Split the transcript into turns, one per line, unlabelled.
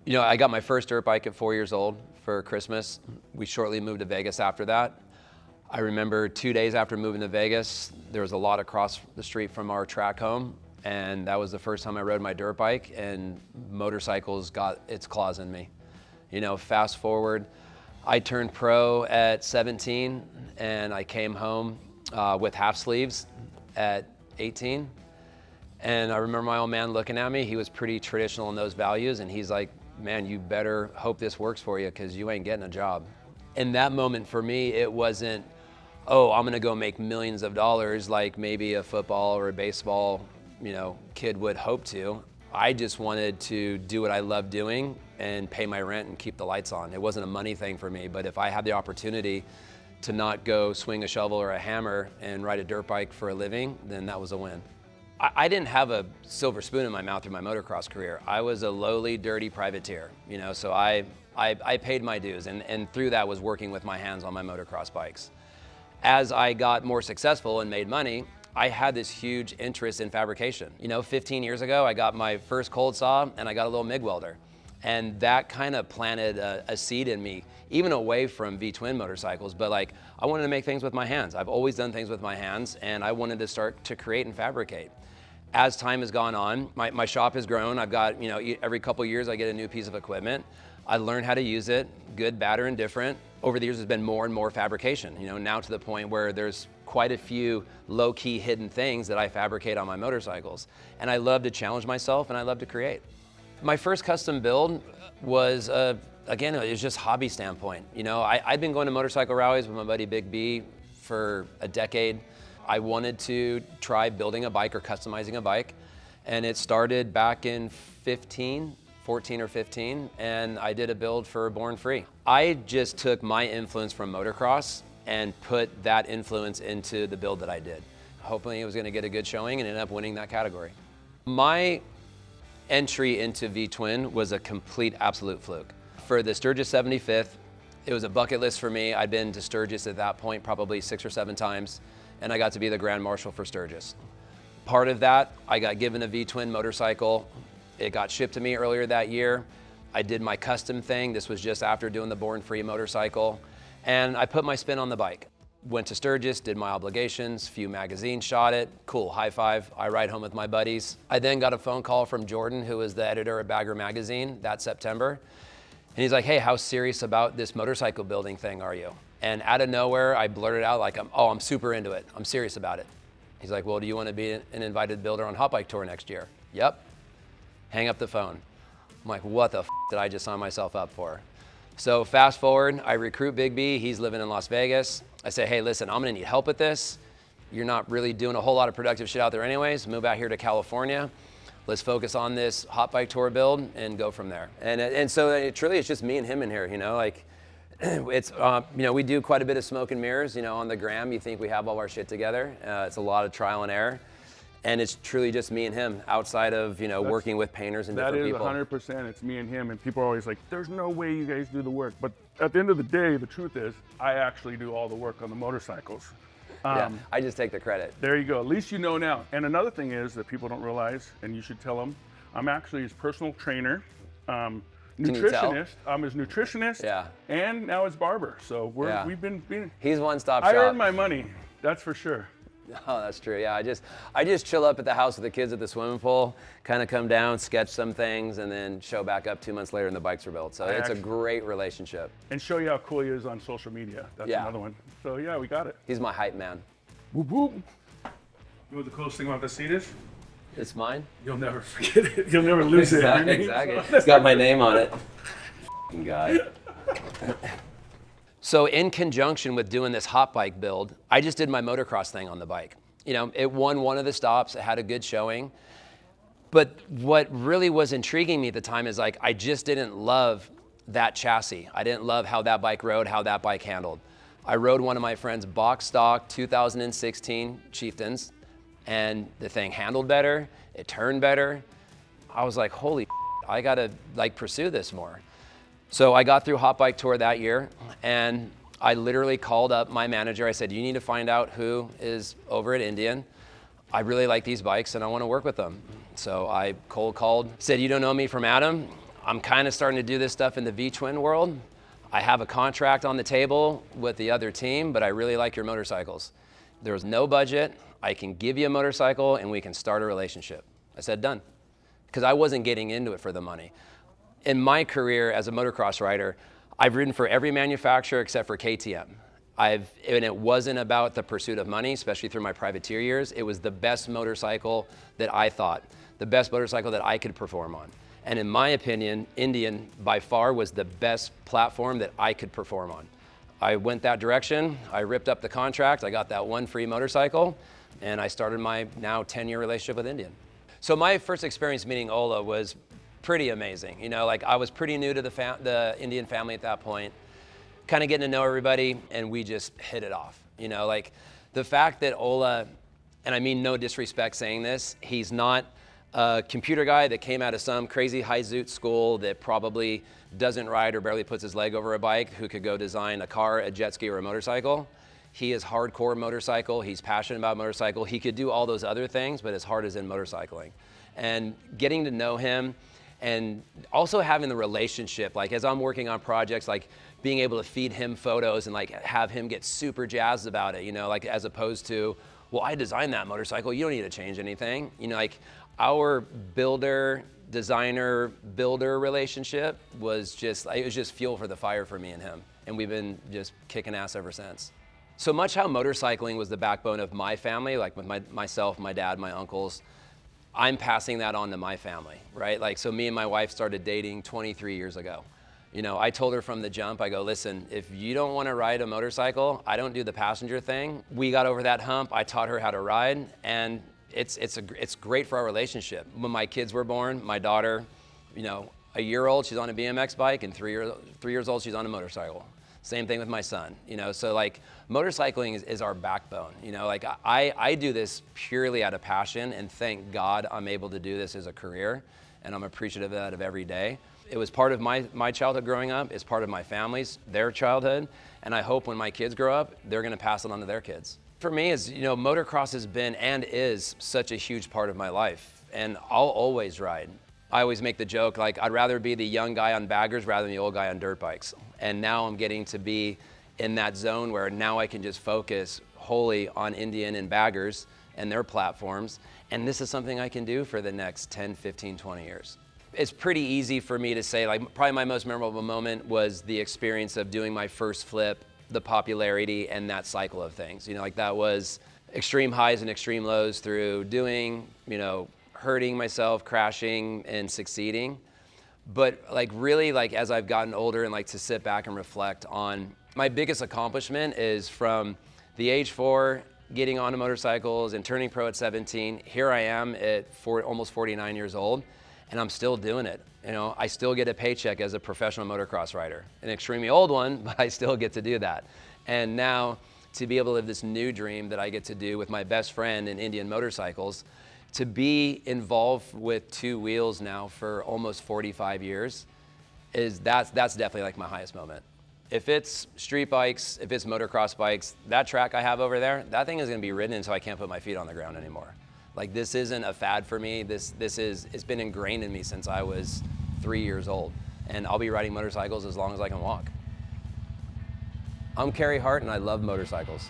You know, I got my first dirt bike at 4 years old for Christmas. We shortly moved to Vegas after that. I remember 2 days after moving to Vegas, there was a lot across the street from our track home, and that was the first time I rode my dirt bike, and motorcycles got its claws in me. You know, fast forward, I turned pro at 17, and I came home with half sleeves at 18. And I remember my old man looking at me. He was pretty traditional in those values, and he's like, man, you better hope this works for you because you ain't getting a job. In that moment for me, it wasn't, oh, I'm gonna go make millions of dollars like maybe a football or a baseball, kid would hope to. I just wanted to do what I love doing and pay my rent and keep the lights on. It wasn't a money thing for me, but if I had the opportunity to not go swing a shovel or a hammer and ride a dirt bike for a living, then that was a win. I didn't have a silver spoon in my mouth through my motocross career. I was a lowly, dirty privateer, so I paid my dues, and through that was working with my hands on my motocross bikes. As I got more successful and made money, I had this huge interest in fabrication. 15 years ago, I got my first cold saw and I got a little MIG welder. And that kind of planted a seed in me, even away from V-twin motorcycles, but I wanted to make things with my hands. I've always done things with my hands, and I wanted to start to create and fabricate. As time has gone on, my shop has grown. I've got, every couple years I get a new piece of equipment. I learn how to use it, good, bad, or indifferent. Over the years, there's been more and more fabrication, now to the point where there's quite a few low-key hidden things that I fabricate on my motorcycles. And I love to challenge myself, and I love to create. My first custom build was, again, it was just hobby standpoint. I'd been going to motorcycle rallies with my buddy Big B for a decade. I wanted to try building a bike or customizing a bike, and it started back in 14 or 15, and I did a build for Born Free. I just took my influence from motocross and put that influence into the build that I did. Hoping it was gonna get a good showing and ended up winning that category. My entry into V-twin was a complete absolute fluke. For the Sturgis 75th, it was a bucket list for me. I'd been to Sturgis at that point probably 6 or 7 times, and I got to be the Grand Marshal for Sturgis. Part of that, I got given a V-twin motorcycle. It got shipped to me earlier that year. I did my custom thing. This was just after doing the Born Free motorcycle, and I put my spin on the bike. Went to Sturgis, did my obligations, few magazines shot it. Cool, high five. I ride home with my buddies. I then got a phone call from Jordan, who was the editor of Bagger magazine that September. And he's like, hey, how serious about this motorcycle building thing are you? And out of nowhere, I blurted out I'm super into it. I'm serious about it. He's like, well, do you want to be an invited builder on Hot Bike Tour next year? Yep. Hang up the phone. I'm like, what the did I just sign myself up for? So fast forward, I recruit Big B. He's living in Las Vegas. I say, hey, listen, I'm gonna need help with this. You're not really doing a whole lot of productive shit out there anyways. Move out here to California. Let's focus on this Hot Bike Tour build and go from there. And so it's just me and him in here, It's, we do quite a bit of smoke and mirrors, on the gram. You think we have all our shit together. It's a lot of trial and error. And it's truly just me and him outside of, working with painters and different people.
That is 100%, it's me and him. And people are always like, there's no way you guys do the work. But at the end of the day, the truth is, I actually do all the work on the motorcycles.
Yeah, I just take the credit.
There you go, at least you know now. And another thing is that people don't realize, and you should tell them, I'm actually his personal trainer, nutritionist. I'm his nutritionist,
yeah,
and now his barber. So we've been
he's one-stop shop.
I earn my money, that's for sure.
Oh, that's true. Yeah, I just chill up at the house with the kids at the swimming pool, kind of come down, sketch some things, and then show back up 2 months later and the bikes are built. So it's a great relationship.
And show you how cool he is on social media. That's another one. So yeah, we got it.
He's my hype man.
Whoop whoop. You know what the coolest thing about the seat is?
It's mine.
You'll never forget it. You'll never lose it.
Exactly. It's got my name on it. Guy. So in conjunction with doing this hot bike build, I just did my motocross thing on the bike. It won one of the stops, it had a good showing. But what really was intriguing me at the time is I just didn't love that chassis. I didn't love how that bike rode, how that bike handled. I rode one of my friend's box stock 2016 Chieftains, and the thing handled better, it turned better. I was like, holy, I gotta pursue this more. So I got through Hot Bike Tour that year, and I literally called up my manager. I said, you need to find out who is over at Indian. I really like these bikes and I want to work with them. So I cold called, said, you don't know me from Adam? I'm kind of starting to do this stuff in the V-twin world. I have a contract on the table with the other team, but I really like your motorcycles. There was no budget. I can give you a motorcycle and we can start a relationship. I said, done. Because I wasn't getting into it for the money. In my career as a motocross rider, I've ridden for every manufacturer except for KTM. And it wasn't about the pursuit of money, especially through my privateer years. It was the best motorcycle that I thought, the best motorcycle that I could perform on. And in my opinion, Indian by far was the best platform that I could perform on. I went that direction, I ripped up the contract, I got that one free motorcycle, and I started my now 10-year relationship with Indian. So my first experience meeting Ola was pretty amazing. You know, like I was pretty new to the Indian family at that point, kind of getting to know everybody, and we just hit it off. You know, like the fact that Ola, and I mean no disrespect saying this, he's not a computer guy that came out of some crazy high zoot school that probably doesn't ride or barely puts his leg over a bike, who could go design a car, a jet ski, or a motorcycle. He is hardcore motorcycle. He's passionate about motorcycle. He could do all those other things, but his heart is in motorcycling. And getting to know him and also having the relationship, like as I'm working on projects, like being able to feed him photos and like have him get super jazzed about it, you know, like as opposed to, well, I designed that motorcycle, you don't need to change anything. You know, like our builder, designer, builder relationship was just, it was just fuel for the fire for me and him. And we've been just kicking ass ever since. So much how motorcycling was the backbone of my family, like with myself, my dad, my uncles, I'm passing that on to my family, right? Like, so me and my wife started dating 23 years ago. You know, I told her from the jump, I go, listen, if you don't want to ride a motorcycle, I don't do the passenger thing. We got over that hump. I taught her how to ride, and it's great for our relationship. When my kids were born, my daughter, you know, a year old, she's on a BMX bike, and 3 years old, she's on a motorcycle. Same thing with my son, you know, so like motorcycling is our backbone, you know, like I do this purely out of passion, and thank God I'm able to do this as a career, and I'm appreciative of that of every day. It was part of my childhood growing up, it's part of my family's, their childhood, and I hope when my kids grow up, they're gonna pass it on to their kids. For me, is, you know, motocross has been and is such a huge part of my life, and I'll always ride. I always make the joke, like, I'd rather be the young guy on baggers rather than the old guy on dirt bikes. And now I'm getting to be in that zone where now I can just focus wholly on Indian and baggers and their platforms. And this is something I can do for the next 10, 15, 20 years. It's pretty easy for me to say, like, probably my most memorable moment was the experience of doing my first flip, the popularity, and that cycle of things. You know, like that was extreme highs and extreme lows through doing, you know, hurting myself, crashing, and succeeding. But like really, like as I've gotten older and like to sit back and reflect on my biggest accomplishment is from the age 4, getting onto motorcycles and turning pro at 17. Here I am at almost 49 years old, and I'm still doing it. You know, I still get a paycheck as a professional motocross rider, an extremely old one, but I still get to do that. And now to be able to live this new dream that I get to do with my best friend in Indian motorcycles, to be involved with 2 wheels now for almost 45 years, that's definitely like my highest moment. If it's street bikes, if it's motocross bikes, that track I have over there, that thing is gonna be ridden until I can't put my feet on the ground anymore. Like this isn't a fad for me. It's been ingrained in me since I was 3 years old. And I'll be riding motorcycles as long as I can walk. I'm Carey Hart and I love motorcycles.